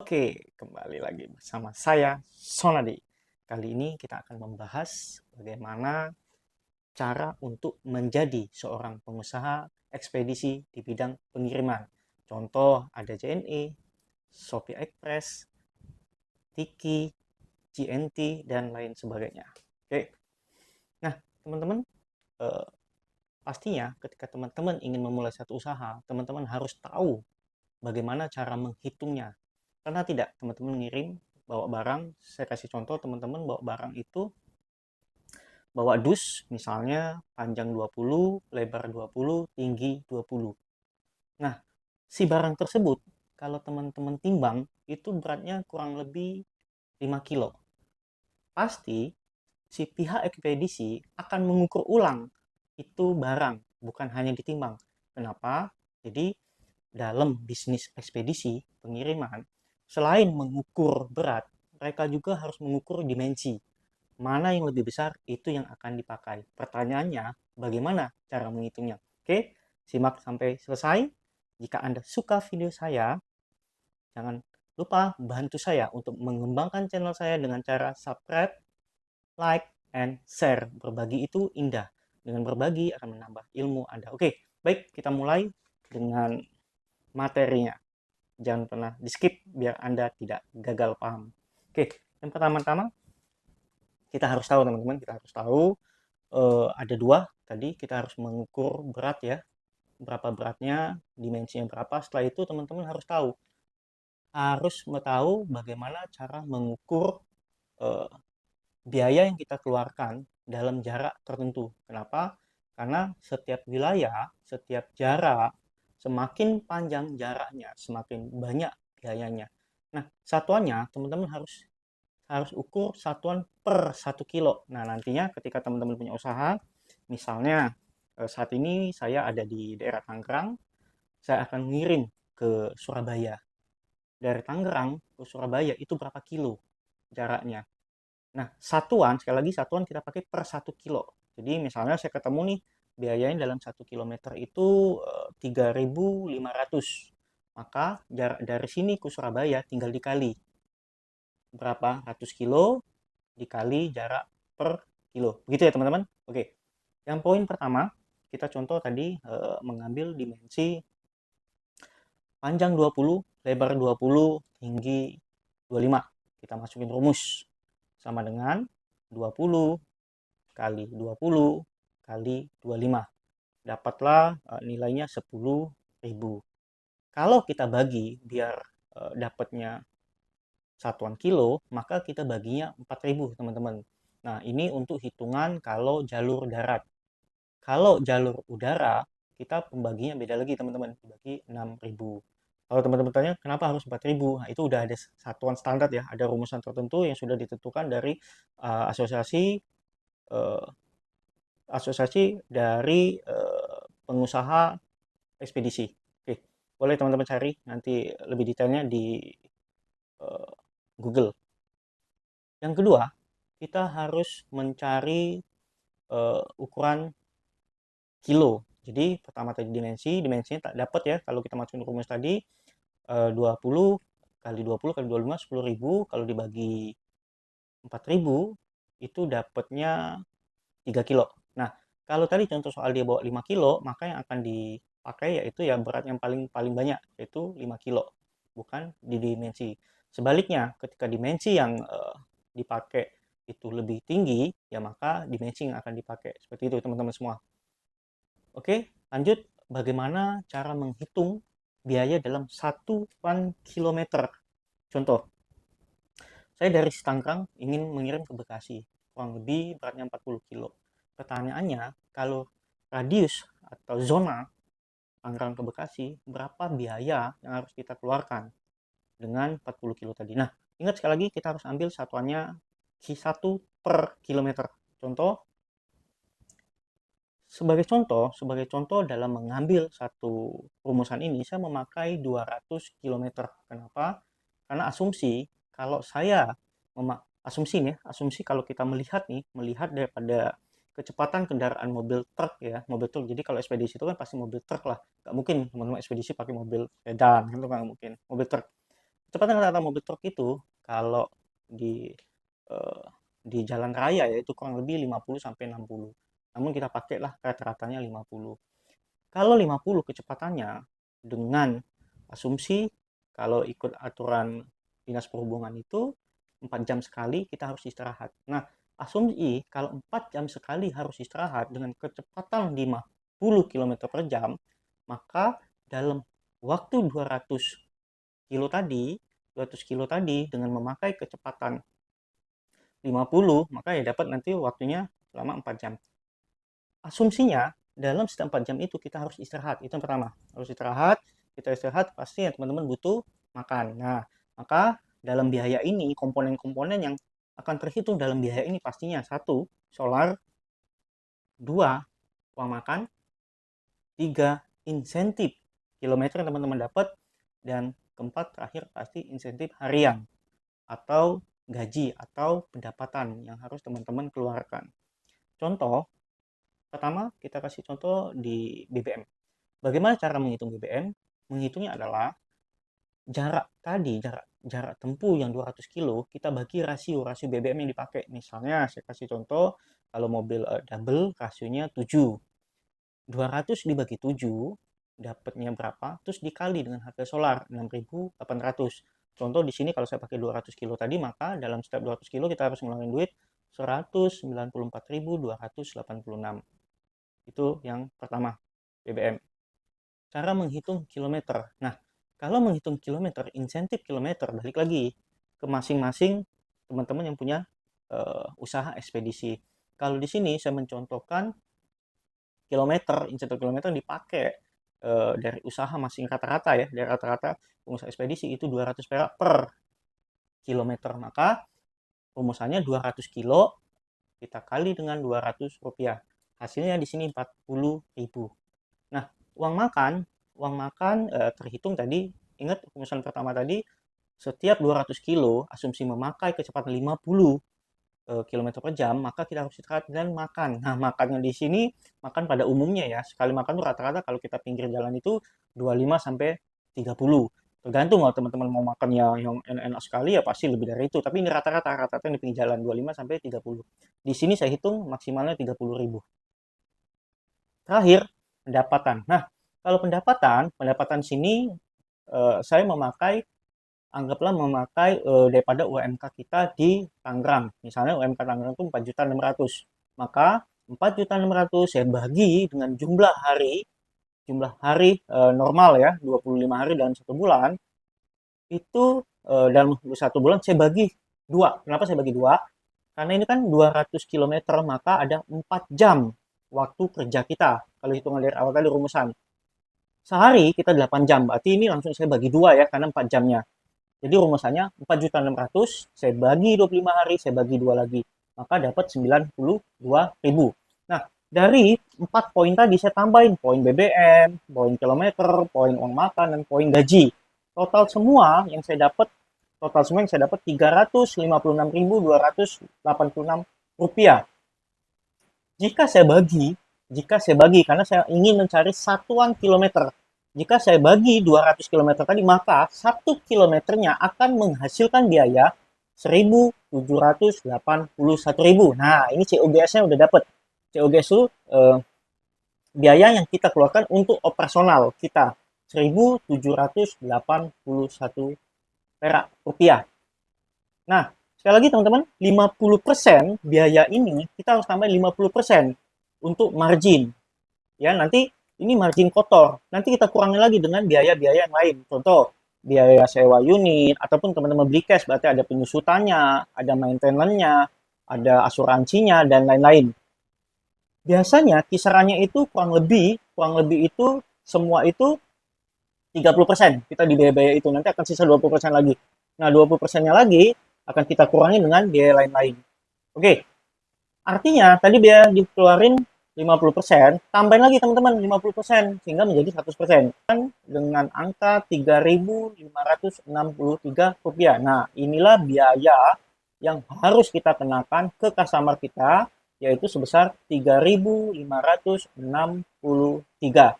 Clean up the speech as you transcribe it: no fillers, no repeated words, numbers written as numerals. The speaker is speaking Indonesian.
Oke, kembali lagi bersama saya, Sonadi. Kali ini kita akan membahas bagaimana cara untuk menjadi seorang pengusaha ekspedisi di bidang pengiriman. Contoh ada JNE, Shopee Express, Tiki, GNT, dan lain sebagainya. Oke, nah teman-teman, eh, pastinya ketika teman-teman ingin memulai satu usaha, teman-teman harus tahu bagaimana cara menghitungnya. Karena tidak, teman-teman ngirim bawa barang, saya kasih contoh teman-teman bawa barang itu bawa dus misalnya panjang 20, lebar 20, tinggi 20. Nah, si barang tersebut kalau teman-teman timbang itu beratnya kurang lebih 5 kilo. Pasti si pihak ekspedisi akan mengukur ulang itu barang, bukan hanya ditimbang. Kenapa? Jadi dalam bisnis ekspedisi pengiriman, selain mengukur berat, mereka juga harus mengukur dimensi. Mana yang lebih besar, itu yang akan dipakai. Pertanyaannya, bagaimana cara menghitungnya? Oke, simak sampai selesai. Jika Anda suka video saya, jangan lupa bantu saya untuk mengembangkan channel saya dengan cara subscribe, like, and share. Berbagi itu indah. Dengan berbagi akan menambah ilmu Anda. Oke, baik, kita mulai dengan materinya. Jangan pernah di skip biar Anda tidak gagal paham. Oke, yang pertama-tama kita harus tahu teman-teman, kita harus tahu ada dua tadi, kita harus mengukur berat ya, berapa beratnya, dimensinya berapa. Setelah itu teman-teman harus tahu bagaimana cara mengukur eh, biaya yang kita keluarkan dalam jarak tertentu. Kenapa? Karena setiap wilayah, setiap jarak, semakin panjang jaraknya, semakin banyak biayanya. Nah, satuannya teman-teman harus harus ukur satuan per 1 kilo. Nah, nantinya ketika teman-teman punya usaha, misalnya saat ini saya ada di daerah Tangerang, saya akan ngirim ke Surabaya. Dari Tangerang ke Surabaya itu berapa kilo jaraknya. Nah, satuan, sekali lagi satuan kita pakai per 1 kilo. Jadi misalnya saya ketemu nih, biayanya dalam 1 kilometer itu 3.500. Maka jarak dari sini ke Surabaya tinggal dikali berapa ratus kilo dikali jarak per kilo. Begitu ya teman-teman? Oke. Yang poin pertama, kita contoh tadi mengambil dimensi panjang 20, lebar 20, tinggi 25. Kita masukin rumus. Sama dengan 20 kali 20 kali 25. Dapatlah nilainya 10.000. Kalau kita bagi biar dapatnya satuan kilo, maka kita baginya 4.000 teman-teman. Nah, ini untuk hitungan kalau jalur darat. Kalau jalur udara, kita pembaginya beda lagi teman-teman, dibagi 6.000. Kalau teman-teman tanya kenapa harus 4.000? Nah, itu udah ada satuan standar ya, ada rumusan tertentu yang sudah ditentukan dari asosiasi uh, asosiasi dari pengusaha ekspedisi. Oke, boleh teman-teman cari nanti lebih detailnya di uh, Google. Yang kedua, kita harus mencari ukuran kilo. Jadi pertama tadi dimensinya tak dapat ya kalau kita masukin rumus tadi 20 kali 20 kali 25 10.000, kalau dibagi 4.000 itu dapatnya 3 kilo. Nah, kalau tadi contoh soal dia bawa 5 kilo, maka yang akan dipakai yaitu ya berat yang paling paling banyak yaitu 5 kilo, bukan di dimensi. Sebaliknya, ketika dimensi yang dipakai itu lebih tinggi, ya maka dimensi yang akan dipakai. Seperti itu teman-teman semua. Oke, lanjut. Bagaimana cara menghitung biaya dalam 1 kilometer? Contoh, saya dari Tangerang ingin mengirim ke Bekasi. Kurang lebih beratnya 40 kilo. Pertanyaannya, kalau radius atau zona Tangerang ke Bekasi, berapa biaya yang harus kita keluarkan dengan 40 kilo tadi? Nah, ingat sekali lagi kita harus ambil satuannya Q1 per kilometer. Contoh, sebagai contoh dalam mengambil satu rumusan ini, saya memakai 200 km. Kenapa? Karena asumsi kalau saya asumsi nih, asumsi kalau kita melihat daripada kecepatan kendaraan mobil truk ya, mobil truk. Jadi kalau ekspedisi itu kan pasti mobil truk lah. Nggak mungkin teman-teman ekspedisi pakai mobil sedan, itu nggak mungkin. Mobil truk. Kecepatan rata-rata mobil truk itu kalau di eh, di jalan raya ya itu kurang lebih 50 sampai 60. Namun kita pakailah rata-ratanya 50. Kalau 50 kecepatannya dengan asumsi kalau ikut aturan Dinas Perhubungan itu 4 jam sekali kita harus istirahat. Nah, asumsi kalau 4 jam sekali harus istirahat dengan kecepatan 50 km per jam, maka dalam waktu 200 kilo tadi, 200 kilo tadi dengan memakai kecepatan 50, maka ya dapat nanti waktunya selama 4 jam. Asumsinya dalam setiap 4 jam itu kita harus istirahat. Itu yang pertama. Harus istirahat. Kita istirahat pasti ya teman-teman butuh makan. Nah, maka dalam biaya ini komponen-komponen yang akan terhitung dalam biaya ini pastinya satu, solar, dua, uang makan, tiga, insentif kilometer yang teman-teman dapat, dan keempat terakhir pasti insentif harian atau gaji atau pendapatan yang harus teman-teman keluarkan. Contoh, pertama kita kasih contoh di BBM. Bagaimana cara menghitung BBM? Menghitungnya adalah jarak tadi, jarak tempuh yang 200 kilo, kita bagi rasio BBM yang dipakai. Misalnya saya kasih contoh, kalau mobil double rasionya 7. 200 dibagi 7, dapatnya berapa? Terus dikali dengan harga solar 6.800. Contoh di sini kalau saya pakai 200 kilo tadi, maka dalam setiap 200 kilo kita harus ngeluarin duit 194.286. Itu yang pertama, BBM. Cara menghitung kilometer. Nah, kalau menghitung kilometer, insentif kilometer, balik lagi ke masing-masing teman-teman yang punya usaha ekspedisi. Kalau di sini saya mencontohkan kilometer, insentif kilometer dipakai dari usaha masing rata-rata ya, dari rata-rata pengusaha ekspedisi itu 200 perak per kilometer. Maka rumusannya 200 kilo kita kali dengan 200 rupiah. Hasilnya di sini 40.000. Nah, uang makan terhitung tadi, ingat rumusan pertama tadi, setiap 200 kilo asumsi memakai kecepatan 50 km per jam, maka kita harus istirahat dan makan. Nah, makannya di sini makan pada umumnya ya. Sekali makan tuh rata-rata kalau kita pinggir jalan itu 25 sampai 30. Tergantung kalau teman-teman mau makan yang enak-enak sekali ya pasti lebih dari itu. Tapi ini rata-rata yang di pinggir jalan 25 sampai 30. Di sini saya hitung maksimalnya 30.000. Terakhir, pendapatan. Nah, kalau pendapatan sini saya anggaplah memakai daripada UMK kita di Tangerang. Misalnya UMK Tangerang itu 4.600.000. Maka 4.600.000 saya bagi dengan jumlah hari normal ya, 25 hari dalam satu bulan. Itu dalam satu bulan saya bagi dua. Kenapa saya bagi dua? Karena ini kan 200 km, maka ada 4 jam waktu kerja kita. Kalau hitungan dari awal tadi rumusan. Sehari kita 8 jam, berarti ini langsung saya bagi dua ya, karena 4 jamnya. Jadi rumusannya 4.600.000, saya bagi 25 hari, saya bagi dua lagi. Maka dapat 92.000. Nah, dari 4 poin tadi saya tambahin poin BBM, poin kilometer, poin uang makan, dan poin gaji. Total semua yang saya dapat 356.286 rupiah. Jika saya bagi karena saya ingin mencari satuan kilometer. Jika saya bagi 200 km tadi, maka 1 kilometernya akan menghasilkan biaya 1.781.000. Nah, ini COGS-nya udah dapat. COGS itu biaya yang kita keluarkan untuk operasional kita. 1.781 perak rupiah. Nah, sekali lagi teman-teman, 50% biaya ini kita harus tambah 50% untuk margin. Ya, nanti ini margin kotor. Nanti kita kurangi lagi dengan biaya-biaya yang lain. Contoh, biaya sewa unit, ataupun teman-teman beli cash, berarti ada penyusutannya, ada maintenance-nya, ada asuransinya, dan lain-lain. Biasanya kisarannya itu kurang lebih itu semua itu 30% kita di biaya-biaya itu. Nanti akan sisa 20% lagi. Nah, 20%-nya lagi akan kita kurangi dengan biaya lain-lain. Oke. Artinya tadi biaya dikeluarin 50%, tambahin lagi teman-teman 50% sehingga menjadi 100%. Dan dengan angka 3.563 rupiah. Nah, inilah biaya yang harus kita kenakan ke customer kita, yaitu sebesar 3.563.